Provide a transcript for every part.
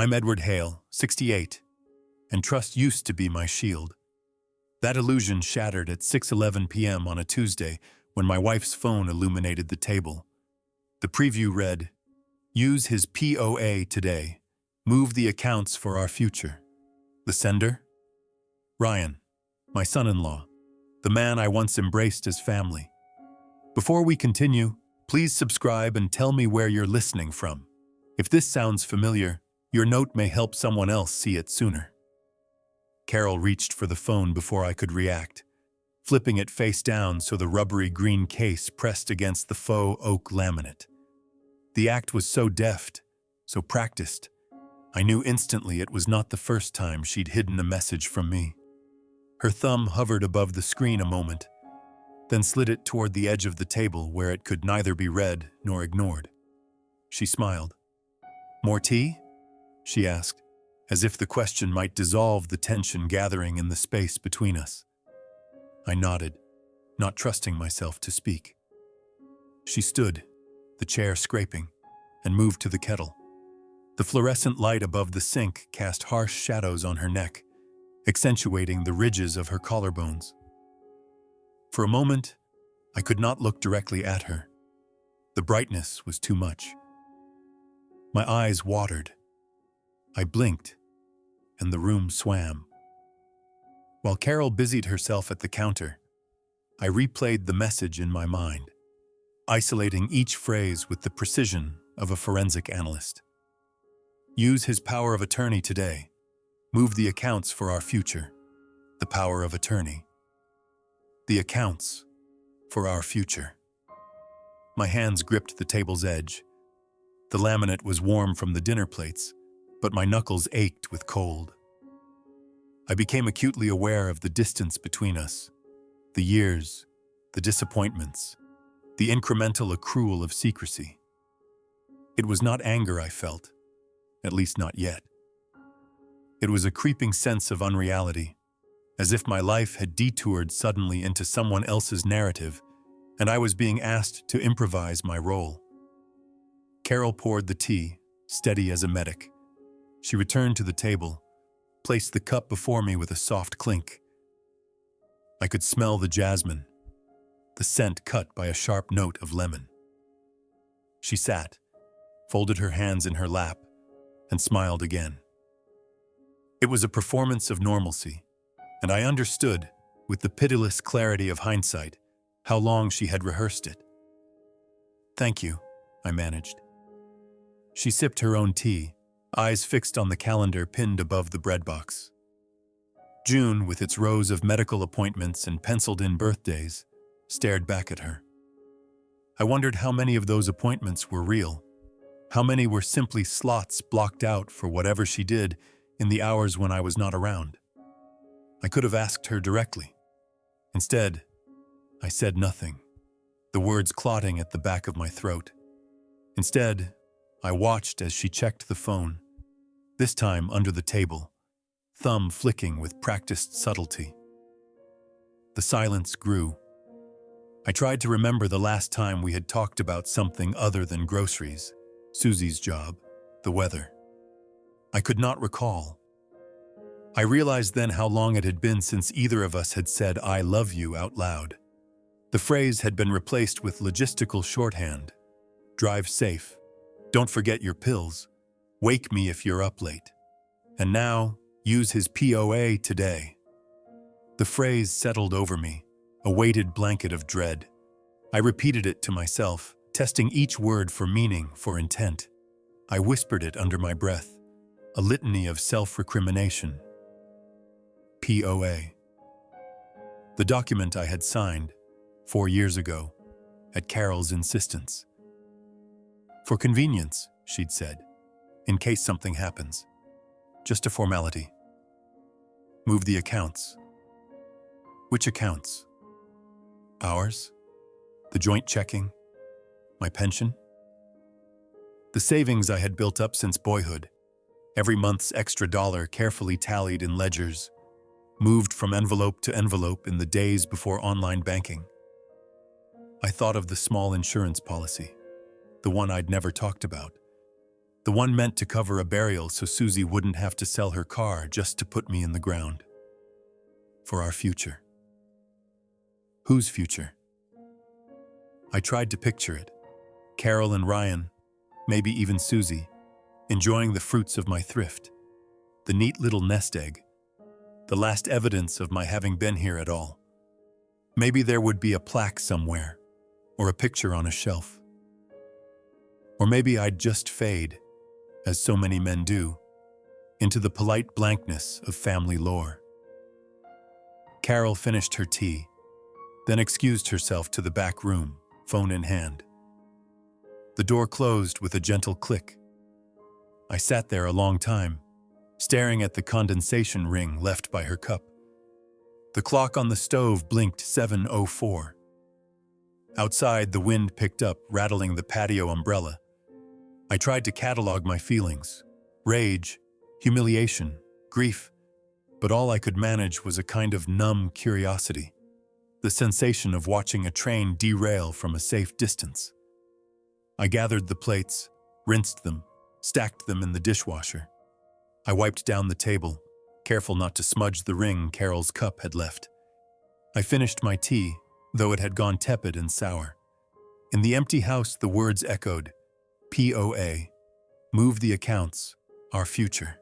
I'm Edward Hale, 68, and trust used to be my shield. That illusion shattered at 6:11 p.m. on a Tuesday when my wife's phone illuminated the table. The preview read, "Use his POA today. Move the accounts for our future." The sender? Ryan, my son-in-law, the man I once embraced as family. Before we continue, please subscribe and tell me where you're listening from. If this sounds familiar, your note may help someone else see it sooner. Carol reached for the phone before I could react, flipping it face down so the rubbery green case pressed against the faux oak laminate. The act was so deft, so practiced. I knew instantly it was not the first time she'd hidden a message from me. Her thumb hovered above the screen a moment, then slid it toward the edge of the table where it could neither be read nor ignored. She smiled. "More tea?" she asked, as if the question might dissolve the tension gathering in the space between us. I nodded, not trusting myself to speak. She stood, the chair scraping, and moved to the kettle. The fluorescent light above the sink cast harsh shadows on her neck, accentuating the ridges of her collarbones. For a moment, I could not look directly at her. The brightness was too much. My eyes watered. I blinked, and the room swam. While Carol busied herself at the counter, I replayed the message in my mind, isolating each phrase with the precision of a forensic analyst. Use his power of attorney today. Move the accounts for our future. The power of attorney. The accounts for our future. My hands gripped the table's edge. The laminate was warm from the dinner plates, but my knuckles ached with cold. I became acutely aware of the distance between us, the years, the disappointments, the incremental accrual of secrecy. It was not anger I felt, at least not yet. It was a creeping sense of unreality, as if my life had detoured suddenly into someone else's narrative, and I was being asked to improvise my role. Carol poured the tea, steady as a medic. She returned to the table, placed the cup before me with a soft clink. I could smell the jasmine, the scent cut by a sharp note of lemon. She sat, folded her hands in her lap, and smiled again. It was a performance of normalcy, and I understood, with the pitiless clarity of hindsight, how long she had rehearsed it. "Thank you," I managed. She sipped her own tea, eyes fixed on the calendar pinned above the bread box. June, with its rows of medical appointments and penciled-in birthdays, stared back at her. I wondered how many of those appointments were real. How many were simply slots blocked out for whatever she did in the hours when I was not around? I could have asked her directly. Instead, I said nothing, the words clotting at the back of my throat. Instead, I watched as she checked the phone, this time under the table, thumb flicking with practiced subtlety. The silence grew. I tried to remember the last time we had talked about something other than groceries. Susie's job, the weather. I could not recall. I realized then how long it had been since either of us had said "I love you" out loud. The phrase had been replaced with logistical shorthand. Drive safe. Don't forget your pills. Wake me if you're up late. And now, use his POA today. The phrase settled over me, a weighted blanket of dread. I repeated it to myself, testing each word for meaning, for intent. I whispered it under my breath, a litany of self-recrimination. POA. The document I had signed 4 years ago, at Carol's insistence. "For convenience," she'd said, "in case something happens. Just a formality. Move the accounts." Which accounts? Ours? The joint checking? My pension? The savings I had built up since boyhood, every month's extra dollar carefully tallied in ledgers, moved from envelope to envelope in the days before online banking. I thought of the small insurance policy, the one I'd never talked about, The one meant to cover a burial so Susie wouldn't have to sell her car just to put me in the ground. For our future. Whose future? I tried to picture it. Carol and Ryan, maybe even Susie, enjoying the fruits of my thrift. The neat little nest egg. The last evidence of my having been here at all. Maybe there would be a plaque somewhere, or a picture on a shelf. Or maybe I'd just fade, as so many men do, into the polite blankness of family lore. Carol finished her tea, then excused herself to the back room, phone in hand. The door closed with a gentle click. I sat there a long time, staring at the condensation ring left by her cup. The clock on the stove blinked 7:04. Outside, the wind picked up, rattling the patio umbrella. I tried to catalog my feelings, rage, humiliation, grief, but all I could manage was a kind of numb curiosity, the sensation of watching a train derail from a safe distance. I gathered the plates, rinsed them, stacked them in the dishwasher. I wiped down the table, careful not to smudge the ring Carol's cup had left. I finished my tea, though it had gone tepid and sour. In the empty house, the words echoed, POA, move the accounts, our future.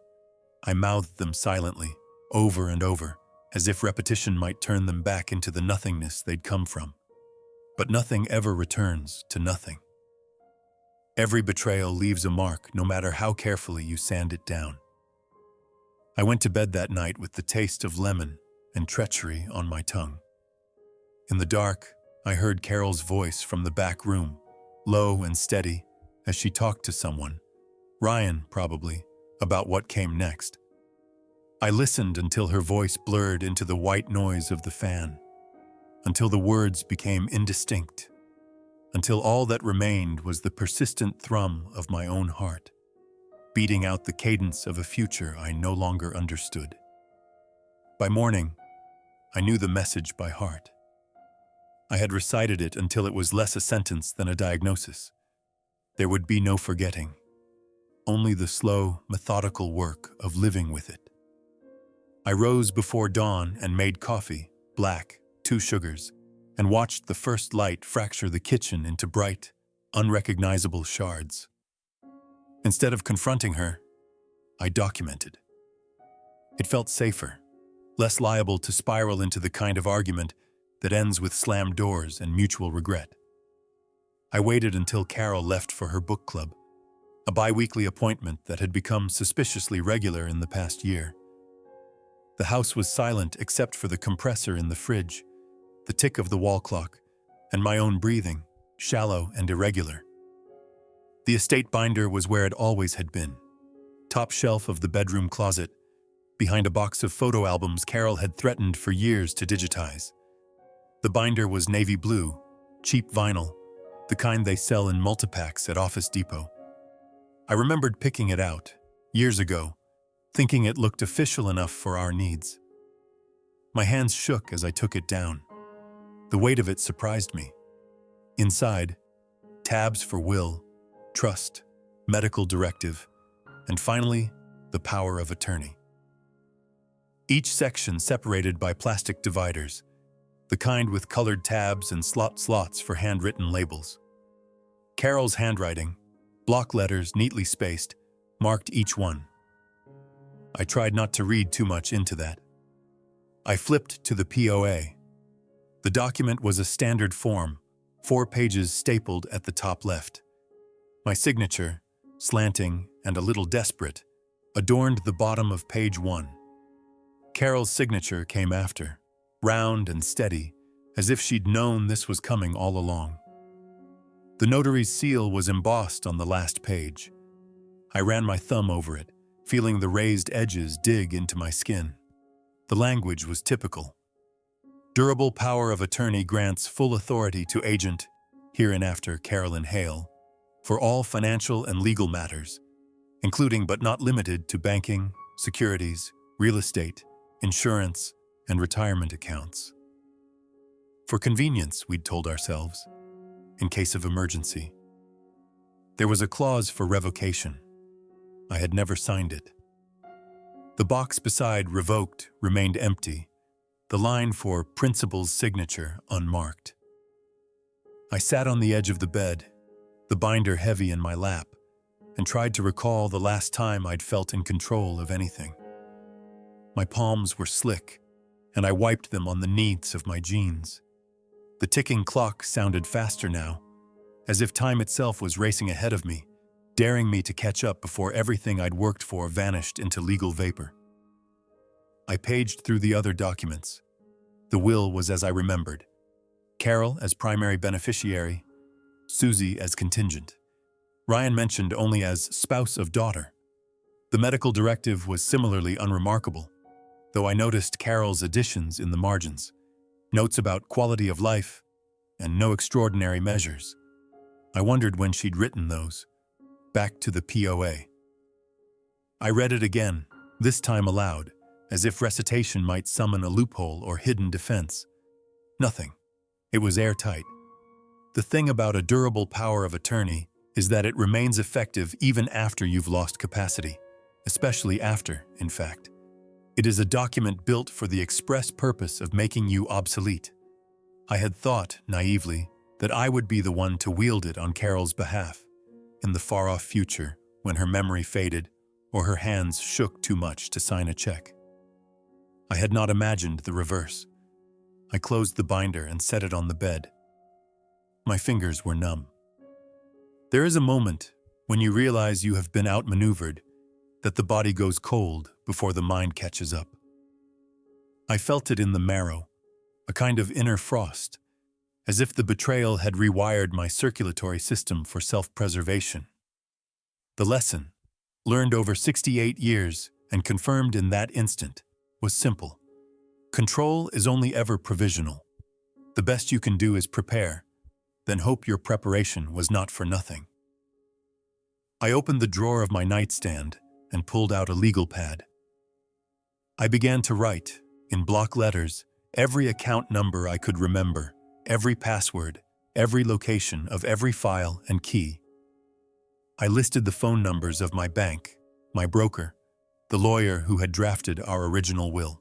I mouthed them silently, over and over, as if repetition might turn them back into the nothingness they'd come from. But nothing ever returns to nothing. Every betrayal leaves a mark, no matter how carefully you sand it down. I went to bed that night with the taste of lemon and treachery on my tongue. In the dark, I heard Carol's voice from the back room, low and steady, as she talked to someone, Ryan probably, about what came next. I listened until her voice blurred into the white noise of the fan, until the words became indistinct, until all that remained was the persistent thrum of my own heart, beating out the cadence of a future I no longer understood. By morning, I knew the message by heart. I had recited it until it was less a sentence than a diagnosis. There would be no forgetting, only the slow, methodical work of living with it. I rose before dawn and made coffee, black, 2 sugars, and watched the first light fracture the kitchen into bright, unrecognizable shards. Instead of confronting her, I documented. It felt safer, less liable to spiral into the kind of argument that ends with slammed doors and mutual regret. I waited until Carol left for her book club, a bi-weekly appointment that had become suspiciously regular in the past year. The house was silent except for the compressor in the fridge, the tick of the wall clock, and my own breathing, shallow and irregular. The estate binder was where it always had been, top shelf of the bedroom closet, behind a box of photo albums Carol had threatened for years to digitize. The binder was navy blue, cheap vinyl, the kind they sell in multipacks at Office Depot. I remembered picking it out, years ago, thinking it looked official enough for our needs. My hands shook as I took it down. The weight of it surprised me. Inside, tabs for will, trust, medical directive, and finally, the power of attorney. Each section separated by plastic dividers, the kind with colored tabs and slots for handwritten labels. Carol's handwriting, block letters neatly spaced, marked each one. I tried not to read too much into that. I flipped to the POA. The document was a standard form, 4 pages stapled at the top left. My signature, slanting and a little desperate, adorned the bottom of page 1. Carol's signature came after, round and steady, as if she'd known this was coming all along. The notary's seal was embossed on the last page. I ran my thumb over it, feeling the raised edges dig into my skin. The language was typical. Durable power of attorney grants full authority to agent, hereinafter Carolyn Hale, for all financial and legal matters, including but not limited to banking, securities, real estate, insurance, and retirement accounts. For convenience, we'd told ourselves, in case of emergency. There was a clause for revocation, I had never signed it. The box beside revoked remained empty, the line for principal's signature unmarked. I sat on the edge of the bed, the binder heavy in my lap, and tried to recall the last time I'd felt in control of anything. My palms were slick, and I wiped them on the knees of my jeans. The ticking clock sounded faster now, as if time itself was racing ahead of me, daring me to catch up before everything I'd worked for vanished into legal vapor. I paged through the other documents. The will was as I remembered. Carol as primary beneficiary, Susie as contingent. Ryan mentioned only as spouse of daughter. The medical directive was similarly unremarkable, though I noticed Carol's additions in the margins, notes about quality of life, and no extraordinary measures. I wondered when she'd written those. Back to the POA. I read it again, this time aloud, as if recitation might summon a loophole or hidden defense. Nothing. It was airtight. The thing about a durable power of attorney is that it remains effective even after you've lost capacity, especially after, in fact. It is a document built for the express purpose of making you obsolete. I had thought, naively, that I would be the one to wield it on Carol's behalf, in the far-off future when her memory faded or her hands shook too much to sign a check. I had not imagined the reverse. I closed the binder and set it on the bed. My fingers were numb. There is a moment when you realize you have been outmaneuvered, that the body goes cold before the mind catches up. I felt it in the marrow, a kind of inner frost, as if the betrayal had rewired my circulatory system for self-preservation. The lesson, learned over 68 years and confirmed in that instant, was simple. Control is only ever provisional. The best you can do is prepare, then hope your preparation was not for nothing. I opened the drawer of my nightstand and pulled out a legal pad. I began to write, in block letters, every account number I could remember, every password, every location of every file and key. I listed the phone numbers of my bank, my broker, the lawyer who had drafted our original will.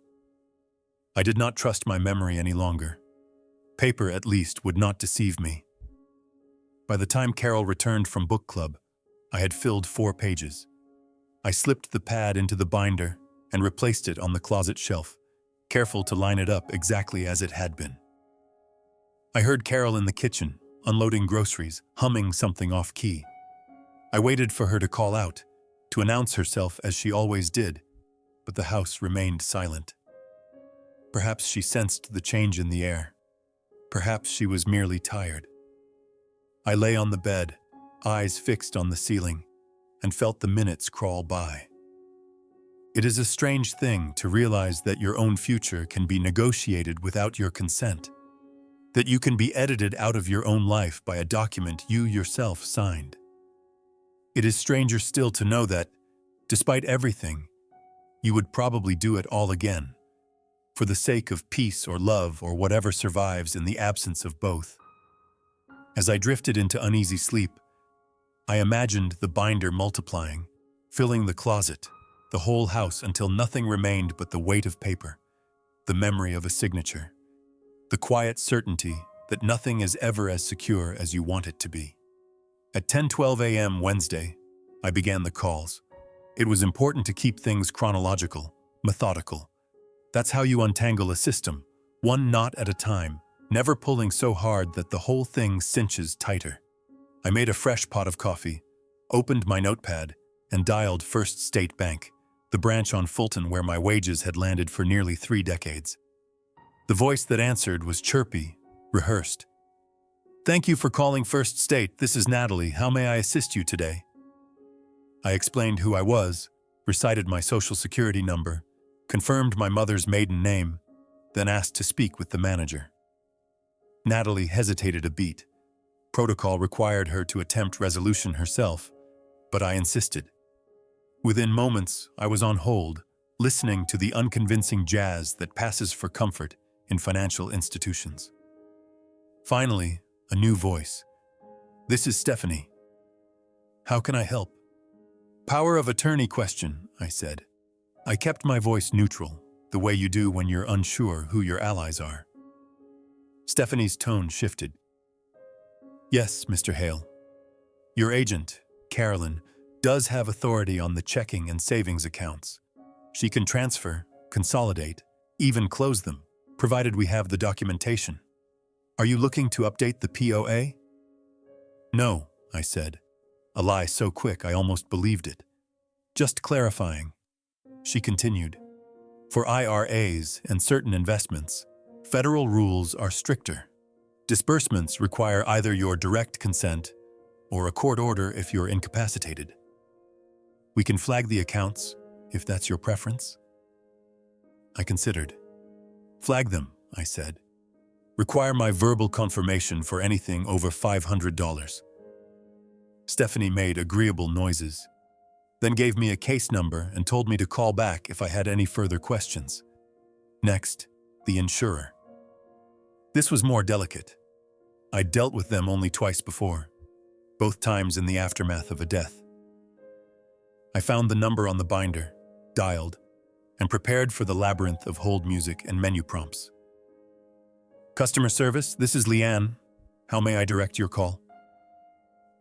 I did not trust my memory any longer. Paper, at least, would not deceive me. By the time Carol returned from book club, I had filled 4 pages. I slipped the pad into the binder and replaced it on the closet shelf, careful to line it up exactly as it had been. I heard Carol in the kitchen, unloading groceries, humming something off-key. I waited for her to call out, to announce herself as she always did, but the house remained silent. Perhaps she sensed the change in the air. Perhaps she was merely tired. I lay on the bed, eyes fixed on the ceiling, and felt the minutes crawl by. It is a strange thing to realize that your own future can be negotiated without your consent, that you can be edited out of your own life by a document you yourself signed. It is stranger still to know that, despite everything, you would probably do it all again, for the sake of peace or love or whatever survives in the absence of both. As I drifted into uneasy sleep, I imagined the binder multiplying, filling the closet, the whole house until nothing remained but the weight of paper, the memory of a signature, the quiet certainty that nothing is ever as secure as you want it to be. At 10:12 a.m. Wednesday, I began the calls. It was important to keep things chronological, methodical. That's how you untangle a system, one knot at a time, never pulling so hard that the whole thing cinches tighter. I made a fresh pot of coffee, opened my notepad, and dialed First State Bank, the branch on Fulton where my wages had landed for nearly 3 decades. The voice that answered was chirpy, rehearsed. "Thank you for calling First State. This is Natalie. How may I assist you today?" I explained who I was, recited my social security number, confirmed my mother's maiden name, then asked to speak with the manager. Natalie hesitated a beat. Protocol required her to attempt resolution herself, but I insisted. Within moments, I was on hold, listening to the unconvincing jazz that passes for comfort in financial institutions. Finally, a new voice. "This is Stephanie. How can I help?" Power of attorney question, I said. I kept my voice neutral, the way you do when you're unsure who your allies are. Stephanie's tone shifted. Yes, Mr. Hale. Your agent, Carolyn, does have authority on the checking and savings accounts. She can transfer, consolidate, even close them, provided we have the documentation. Are you looking to update the POA? No, I said, a lie so quick I almost believed it. Just clarifying. She continued. For IRAs and certain investments, federal rules are stricter. Disbursements require either your direct consent or a court order if you're incapacitated. We can flag the accounts, if that's your preference. I considered. Flag them, I said. Require my verbal confirmation for anything over $500. Stephanie made agreeable noises, then gave me a case number and told me to call back if I had any further questions. Next, the insurer. This was more delicate. I'd dealt with them only twice before, both times in the aftermath of a death. I found the number on the binder, dialed, and prepared for the labyrinth of hold music and menu prompts. Customer service, this is Leanne. How may I direct your call?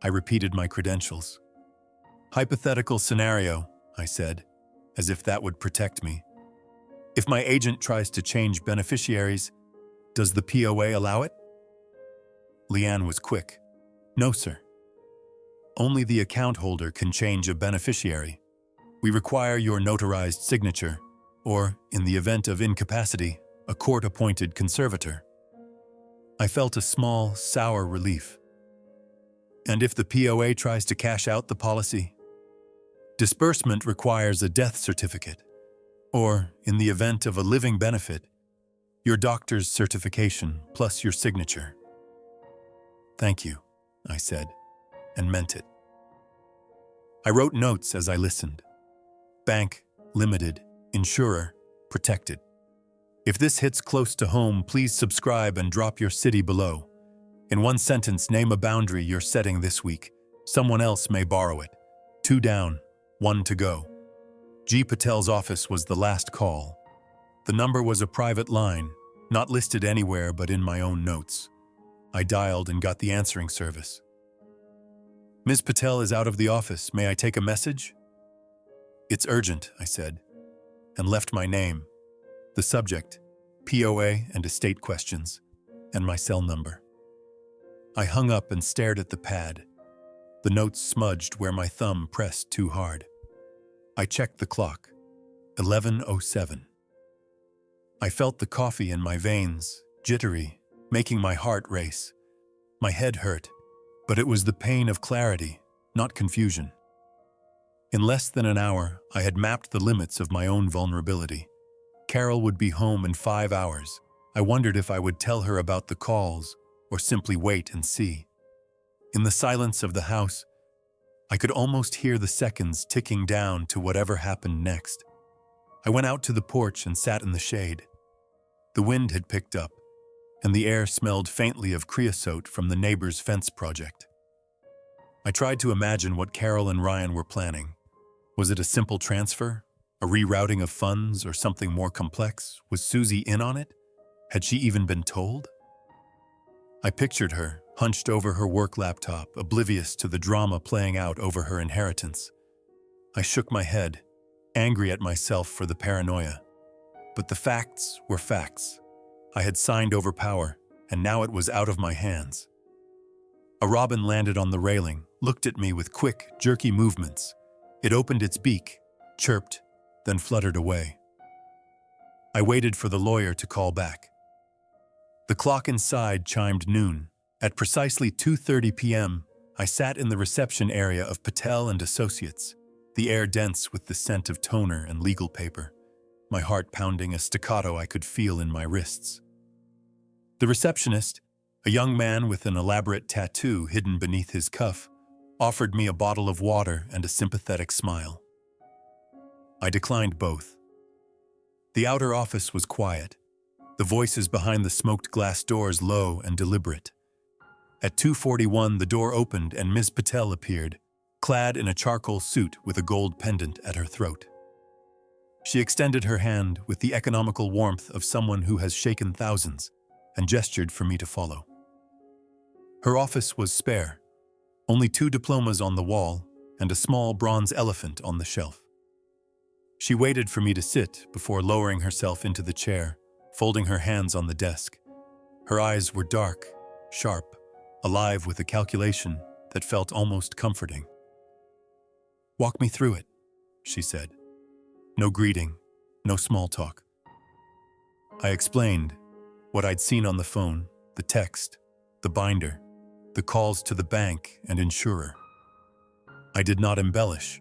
I repeated my credentials. Hypothetical scenario, I said, as if that would protect me. If my agent tries to change beneficiaries, does the POA allow it? Leanne was quick. No, sir. Only the account holder can change a beneficiary. We require your notarized signature, or, in the event of incapacity, a court-appointed conservator. I felt a small, sour relief. And if the POA tries to cash out the policy? Disbursement requires a death certificate, or, in the event of a living benefit, your doctor's certification plus your signature. Thank you, I said, and meant it. I wrote notes as I listened. Bank, limited, insurer, protected. If this hits close to home, please subscribe and drop your city below. In one sentence, name a boundary you're setting this week. Someone else may borrow it. 2 down, 1 to go. G. Patel's office was the last call. The number was a private line, not listed anywhere but in my own notes. I dialed and got the answering service. Ms. Patel is out of the office. May I take a message? It's urgent, I said, and left my name, the subject, POA and estate questions, and my cell number. I hung up and stared at the pad. The notes smudged where my thumb pressed too hard. I checked the clock. 11:07. I felt the coffee in my veins, jittery, making my heart race. My head hurt, but it was the pain of clarity, not confusion. In less than an hour, I had mapped the limits of my own vulnerability. Carol would be home in 5 hours. I wondered if I would tell her about the calls or simply wait and see. In the silence of the house, I could almost hear the seconds ticking down to whatever happened next. I went out to the porch and sat in the shade. The wind had picked up, and the air smelled faintly of creosote from the neighbor's fence project. I tried to imagine what Carol and Ryan were planning. Was it a simple transfer? A rerouting of funds or something more complex? Was Susie in on it? Had she even been told? I pictured her, hunched over her work laptop, oblivious to the drama playing out over her inheritance. I shook my head, angry at myself for the paranoia. But the facts were facts. I had signed over power, and now it was out of my hands. A robin landed on the railing, looked at me with quick, jerky movements. It opened its beak, chirped, then fluttered away. I waited for the lawyer to call back. The clock inside chimed noon. At precisely 2:30 p.m., I sat in the reception area of Patel and Associates, the air dense with the scent of toner and legal paper, my heart pounding a staccato I could feel in my wrists. The receptionist, a young man with an elaborate tattoo hidden beneath his cuff, offered me a bottle of water and a sympathetic smile. I declined both. The outer office was quiet, the voices behind the smoked glass doors low and deliberate. At 2:41, the door opened and Ms. Patel appeared, clad in a charcoal suit with a gold pendant at her throat. She extended her hand with the economical warmth of someone who has shaken thousands and gestured for me to follow. Her office was spare, only 2 diplomas on the wall and a small bronze elephant on the shelf. She waited for me to sit before lowering herself into the chair, folding her hands on the desk. Her eyes were dark, sharp, alive with a calculation that felt almost comforting. "Walk me through it," she said. No greeting, no small talk. I explained what I'd seen on the phone, the text, the binder, the calls to the bank and insurer. I did not embellish.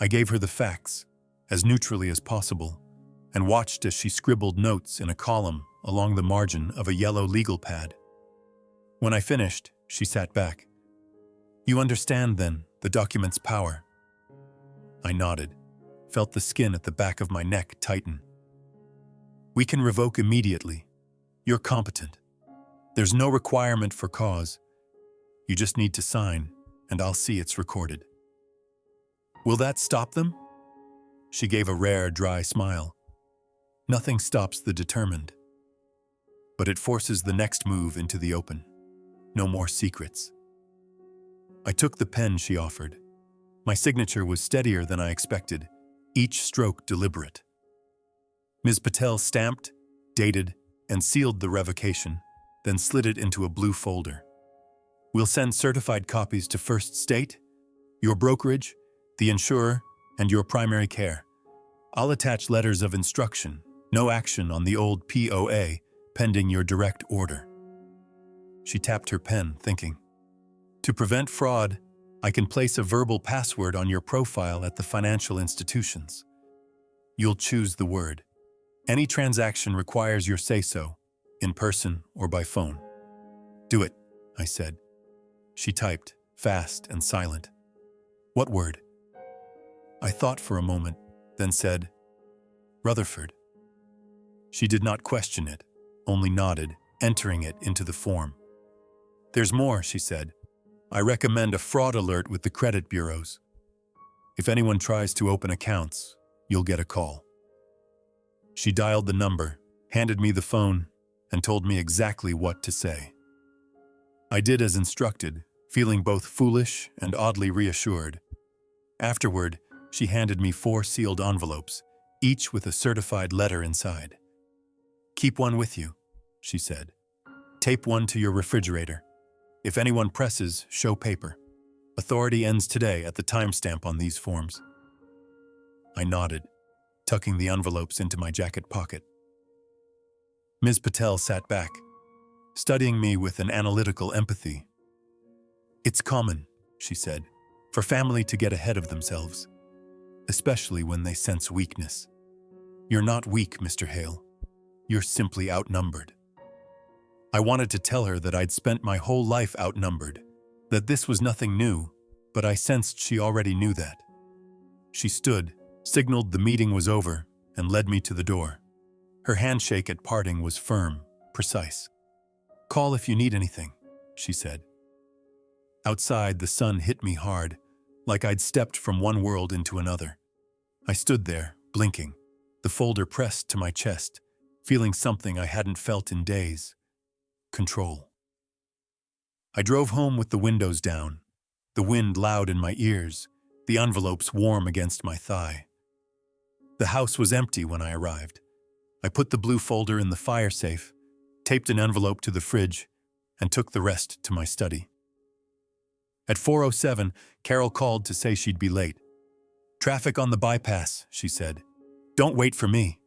I gave her the facts, as neutrally as possible, and watched as she scribbled notes in a column along the margin of a yellow legal pad. When I finished, she sat back. "You understand, then, the document's power?" I nodded, felt the skin at the back of my neck tighten. "We can revoke immediately. You're competent. There's no requirement for cause. You just need to sign, and I'll see it's recorded." "Will that stop them?" She gave a rare, dry smile. "Nothing stops the determined. But it forces the next move into the open. No more secrets." I took the pen she offered. My signature was steadier than I expected, each stroke deliberate. Ms. Patel stamped, dated, and sealed the revocation, then slid it into a blue folder. "We'll send certified copies to First State, your brokerage, the insurer, and your primary care. I'll attach letters of instruction, no action on the old POA, pending your direct order." She tapped her pen, thinking. "To prevent fraud, I can place a verbal password on your profile at the financial institutions. You'll choose the word. Any transaction requires your say-so, in person or by phone." "Do it," I said. She typed, fast and silent. "What word?" I thought for a moment, then said, "Rutherford." She did not question it, only nodded, entering it into the form. "There's more," she said. "I recommend a fraud alert with the credit bureaus. If anyone tries to open accounts, you'll get a call." She dialed the number, handed me the phone, and told me exactly what to say. I did as instructed, feeling both foolish and oddly reassured. Afterward, she handed me 4 sealed envelopes, each with a certified letter inside. "Keep one with you," she said. "Tape one to your refrigerator. If anyone presses, show paper. Authority ends today at the timestamp on these forms." I nodded, tucking the envelopes into my jacket pocket. Ms. Patel sat back, studying me with an analytical empathy. "It's common," she said, "for family to get ahead of themselves, especially when they sense weakness. You're not weak, Mr. Hale. You're simply outnumbered." I wanted to tell her that I'd spent my whole life outnumbered, that this was nothing new, but I sensed she already knew that. She stood, signaled the meeting was over, and led me to the door. Her handshake at parting was firm, precise. "Call if you need anything," she said. Outside, the sun hit me hard, like I'd stepped from one world into another. I stood there, blinking, the folder pressed to my chest, feeling something I hadn't felt in days. Control. I drove home with the windows down, the wind loud in my ears, the envelopes warm against my thigh. The house was empty when I arrived. I put the blue folder in the fire safe, taped an envelope to the fridge, and took the rest to my study. At 4:07, Carol called to say she'd be late. "Traffic on the bypass," she said. "Don't wait for me."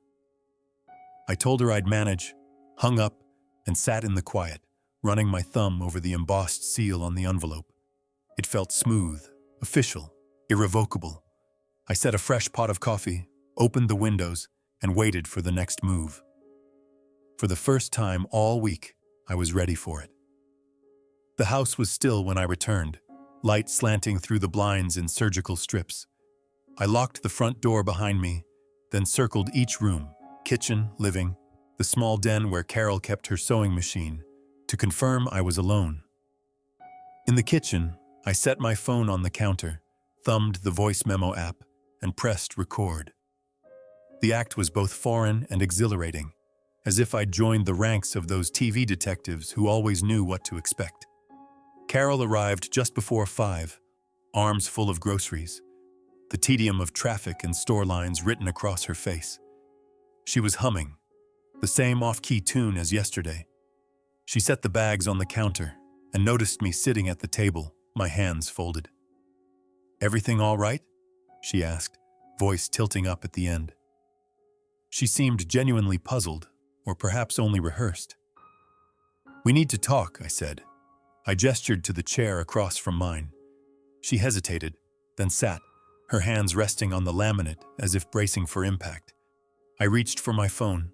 I told her I'd manage, hung up, and sat in the quiet, running my thumb over the embossed seal on the envelope. It felt smooth, official, irrevocable. I set a fresh pot of coffee, opened the windows, and waited for the next move. For the first time all week, I was ready for it. The house was still when I returned, light slanting through the blinds in surgical strips. I locked the front door behind me, then circled each room, kitchen, living, the small den where Carol kept her sewing machine, to confirm I was alone. In the kitchen, I set my phone on the counter, thumbed the voice memo app, and pressed record. The act was both foreign and exhilarating, as if I'd joined the ranks of those TV detectives who always knew what to expect. Carol arrived just before 5, arms full of groceries, the tedium of traffic and store lines written across her face. She was humming, the same off-key tune as yesterday. She set the bags on the counter and noticed me sitting at the table, my hands folded. "Everything all right?" she asked, voice tilting up at the end. She seemed genuinely puzzled, or perhaps only rehearsed. "We need to talk," I said. I gestured to the chair across from mine. She hesitated, then sat, her hands resting on the laminate as if bracing for impact. I reached for my phone,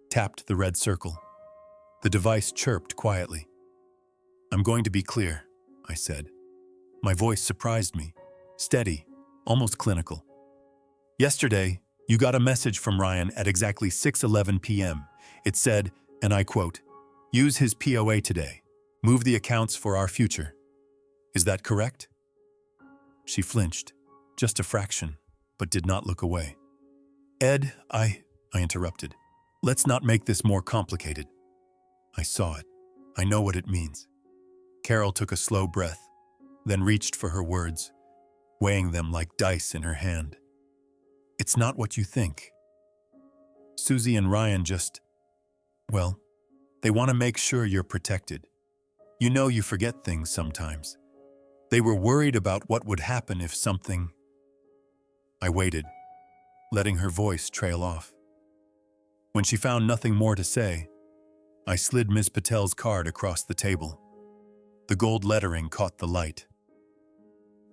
tapped the red circle. The device chirped quietly. "I'm going to be clear," I said. My voice surprised me, steady, almost clinical. "Yesterday, you got a message from Ryan at exactly 6:11 p.m. It said, and I quote, 'Use his POA today. Move the accounts for our future.' Is that correct?" She flinched, just a fraction, but did not look away. "Ed, I interrupted. "Let's not make this more complicated." I saw it. I know what it means. Carol took a slow breath, then reached for her words, weighing them like dice in her hand. "It's not what you think. Susie and Ryan well, they want to make sure you're protected. You know you forget things sometimes. They were worried about what would happen if something—" I waited, letting her voice trail off. When she found nothing more to say, I slid Ms. Patel's card across the table. The gold lettering caught the light.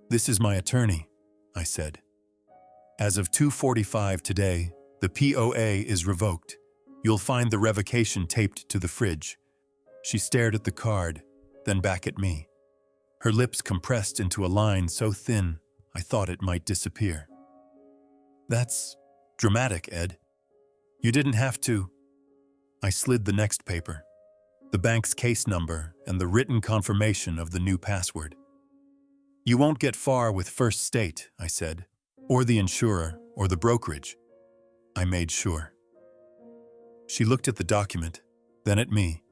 "This is my attorney," I said. "As of 2:45 today, the POA is revoked. You'll find the revocation taped to the fridge." She stared at the card, then back at me. Her lips compressed into a line so thin I thought it might disappear. "That's dramatic, Ed. You didn't have to." I slid the next paper, the bank's case number and the written confirmation of the new password. "You won't get far with First State," I said, "or the insurer, or the brokerage." I made sure. She looked at the document, then at me,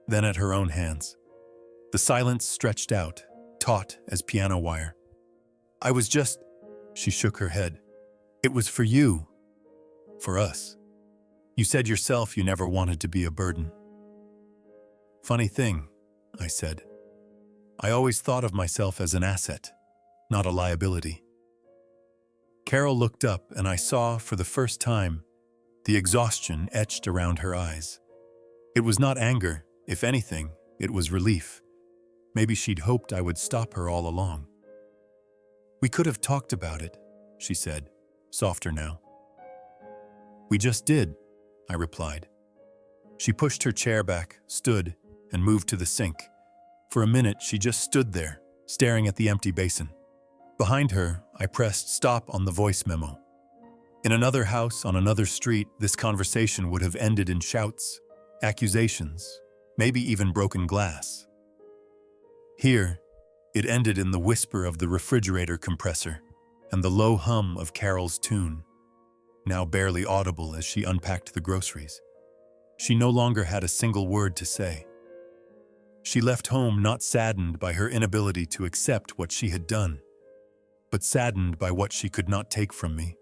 then at her own hands. The silence stretched out, taut as piano wire. "I was just—" She shook her head. "It was for you. For us. You said yourself you never wanted to be a burden." "Funny thing," I said. "I always thought of myself as an asset, not a liability." Carol looked up and I saw, for the first time, the exhaustion etched around her eyes. It was not anger, if anything, it was relief. Maybe she'd hoped I would stop her all along. "We could have talked about it," she said, softer now. "We just did," I replied. She pushed her chair back, stood, and moved to the sink. For a minute, she just stood there, staring at the empty basin. Behind her, I pressed stop on the voice memo. In another house on another street, this conversation would have ended in shouts, accusations, maybe even broken glass. Here, it ended in the whisper of the refrigerator compressor and the low hum of Carol's tune, now barely audible as she unpacked the groceries. She no longer had a single word to say. She left home not saddened by her inability to accept what she had done, but saddened by what she could not take from me.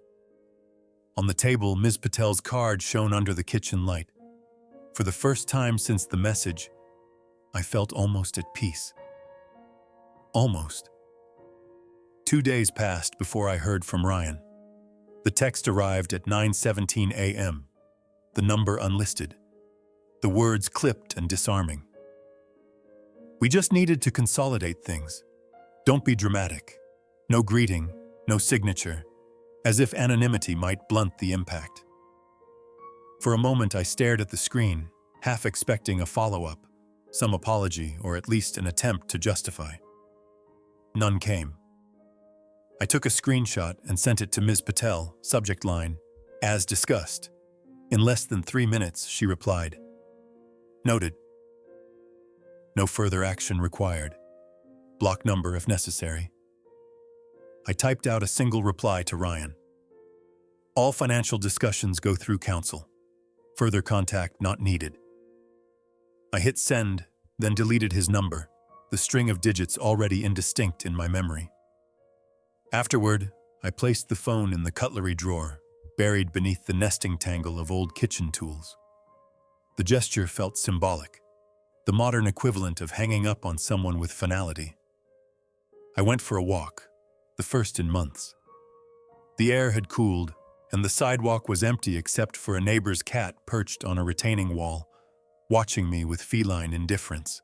On the table, Ms. Patel's card shone under the kitchen light. For the first time since the message, I felt almost at peace. Almost. 2 days passed before I heard from Ryan. The text arrived at 9:17 a.m., the number unlisted, the words clipped and disarming. "We just needed to consolidate things. Don't be dramatic. No greeting, no signature, as if anonymity might blunt the impact." For a moment I stared at the screen, half expecting a follow-up, some apology or at least an attempt to justify. None came. I took a screenshot and sent it to Ms. Patel, subject line, "As discussed." In less than 3 minutes, she replied, "Noted. No further action required. Block number if necessary." I typed out a single reply to Ryan. All financial discussions go through counsel. Further contact not needed. I hit send, then deleted his number, the string of digits already indistinct in my memory. Afterward, I placed the phone in the cutlery drawer, buried beneath the nesting tangle of old kitchen tools. The gesture felt symbolic, the modern equivalent of hanging up on someone with finality. I went for a walk, the first in months. The air had cooled, and the sidewalk was empty except for a neighbor's cat perched on a retaining wall, watching me with feline indifference.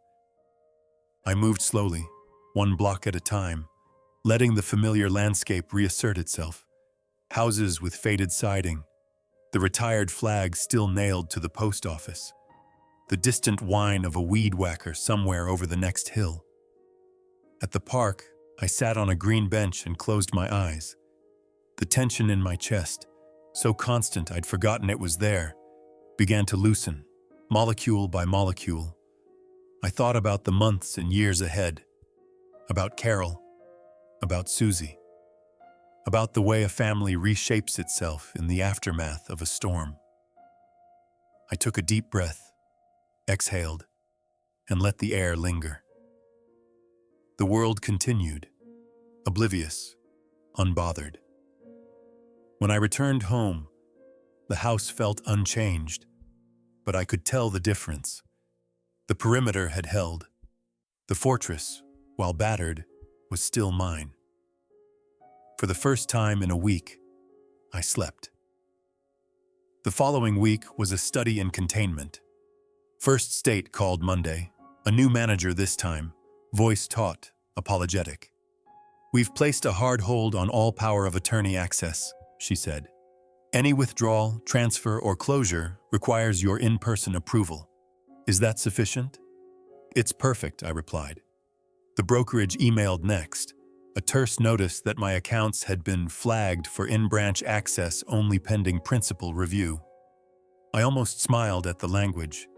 I moved slowly, one block at a time, letting the familiar landscape reassert itself. Houses with faded siding, the retired flag still nailed to the post office, the distant whine of a weed whacker somewhere over the next hill. At the park, I sat on a green bench and closed my eyes. The tension in my chest, so constant I'd forgotten it was there, began to loosen, molecule by molecule. I thought about the months and years ahead, about Carol, about Susie, about the way a family reshapes itself in the aftermath of a storm. I took a deep breath, exhaled, and let the air linger. The world continued, oblivious, unbothered. When I returned home, the house felt unchanged, but I could tell the difference. The perimeter had held. The fortress, while battered, was still mine. For the first time in a week, I slept. The following week was a study in containment. First State called Monday, a new manager this time, voice taut, apologetic. "We've placed a hard hold on all power of attorney access," she said. "Any withdrawal, transfer, or closure requires your in-person approval. Is that sufficient?" "It's perfect," I replied. The brokerage emailed next, a terse notice that my accounts had been flagged for in-branch access only pending principal review. I almost smiled at the language,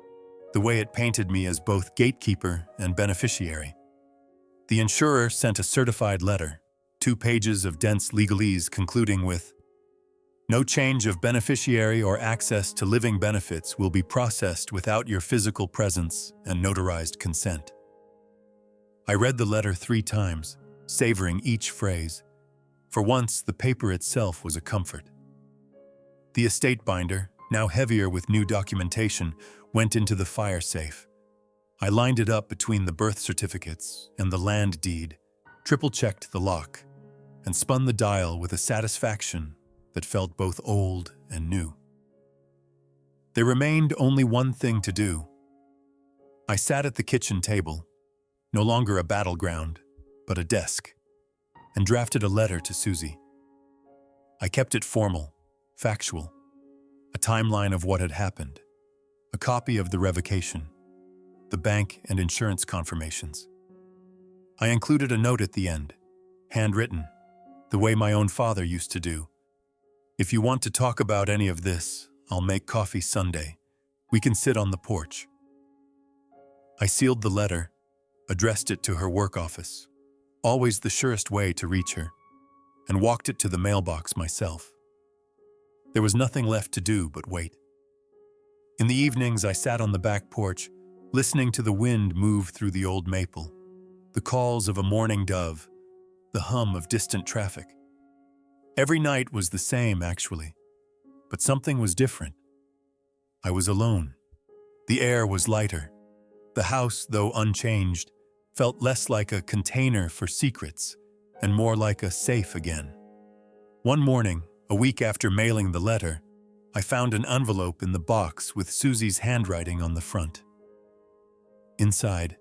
the way it painted me as both gatekeeper and beneficiary. The insurer sent a certified letter, 2 pages of dense legalese concluding with, "No change of beneficiary or access to living benefits will be processed without your physical presence and notarized consent." I read the letter 3 times, savoring each phrase. For once, the paper itself was a comfort. The estate binder, now heavier with new documentation, went into the fire safe. I lined it up between the birth certificates and the land deed, triple-checked the lock, and spun the dial with a satisfaction that felt both old and new. There remained only one thing to do. I sat at the kitchen table, no longer a battleground, but a desk, and drafted a letter to Susie. I kept it formal, factual, a timeline of what had happened, a copy of the revocation, the bank and insurance confirmations. I included a note at the end, handwritten, the way my own father used to do. "If you want to talk about any of this, I'll make coffee Sunday. We can sit on the porch." I sealed the letter, addressed it to her work office, always the surest way to reach her, and walked it to the mailbox myself. There was nothing left to do but wait. In the evenings, I sat on the back porch, listening to the wind move through the old maple, the calls of a mourning dove, the hum of distant traffic. Every night was the same, actually, but something was different. I was alone. The air was lighter. The house, though unchanged, felt less like a container for secrets and more like a safe again. One morning, a week after mailing the letter, I found an envelope in the box with Susie's handwriting on the front. Inside,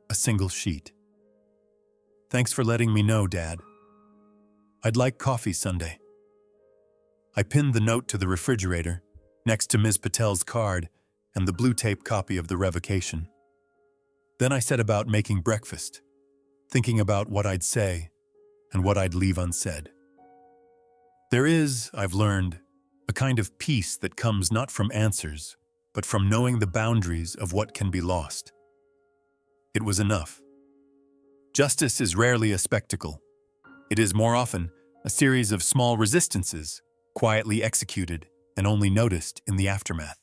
a single sheet. "Thanks for letting me know, Dad. I'd like coffee Sunday." I pinned the note to the refrigerator, next to Ms. Patel's card and the blue tape copy of the revocation. Then I set about making breakfast, thinking about what I'd say and what I'd leave unsaid. There is, I've learned, a kind of peace that comes not from answers, but from knowing the boundaries of what can be lost. It was enough. Justice is rarely a spectacle. It is more often a series of small resistances, quietly executed and only noticed in the aftermath.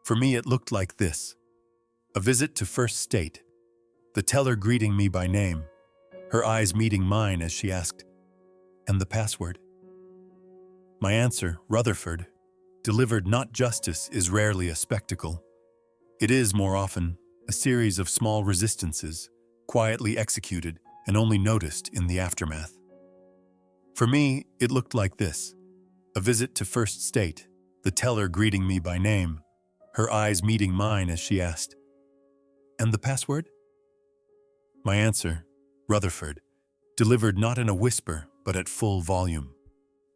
For me, it looked like this: a visit to first state, the teller greeting me by name, her eyes meeting mine as she asked, "And the password?" My answer, Rutherford, delivered not justice is rarely a spectacle. It is, more often, a series of small resistances, quietly executed and only noticed in the aftermath. For me, it looked like this: a visit to first state, the teller greeting me by name, her eyes meeting mine as she asked, "And the password?" My answer, Rutherford, delivered not in a whisper but at full volume.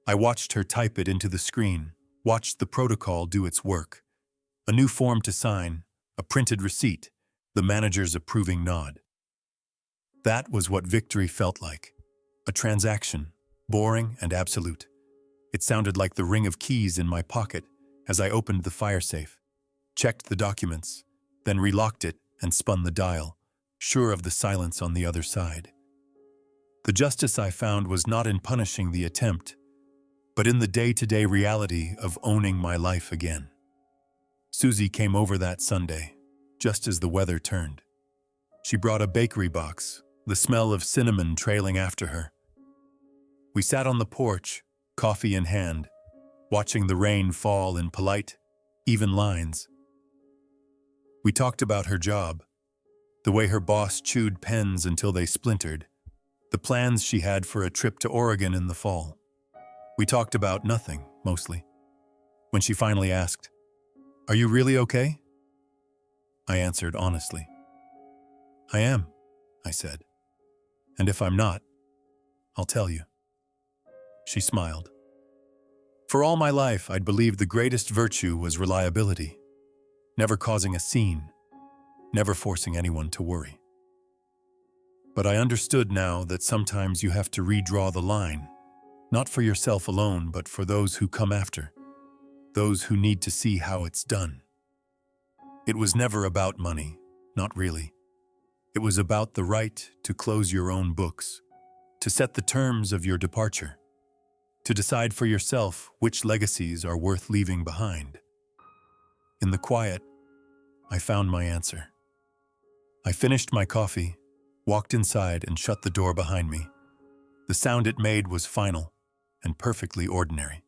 I watched her type it into the screen, watched the protocol do its work. A new form to sign, a printed receipt, the manager's approving nod. That was what victory felt like. A transaction, boring and absolute. It sounded like the ring of keys in my pocket as I opened the fire safe, checked the documents, then relocked it and spun the dial, sure of the silence on the other side. The justice I found was not in punishing the attempt, but in the day-to-day reality of owning my life again. Susie came over that Sunday, just as the weather turned. She brought a bakery box, the smell of cinnamon trailing after her. We sat on the porch, coffee in hand, watching the rain fall in polite, even lines. We talked about her job, the way her boss chewed pens until they splintered, the plans she had for a trip to Oregon in the fall. We talked about nothing, mostly. When she finally asked, "Are you really okay?" I answered honestly. "I am," I said. "And if I'm not, I'll tell you." She smiled. For all my life, I'd believed the greatest virtue was reliability, never causing a scene, never forcing anyone to worry. But I understood now that sometimes you have to redraw the line, not for yourself alone, but for those who come after, those who need to see how it's done. It was never about money, not really. It was about the right to close your own books, to set the terms of your departure, to decide for yourself which legacies are worth leaving behind. In the quiet, I found my answer. I finished my coffee, walked inside and shut the door behind me. The sound it made was final and perfectly ordinary.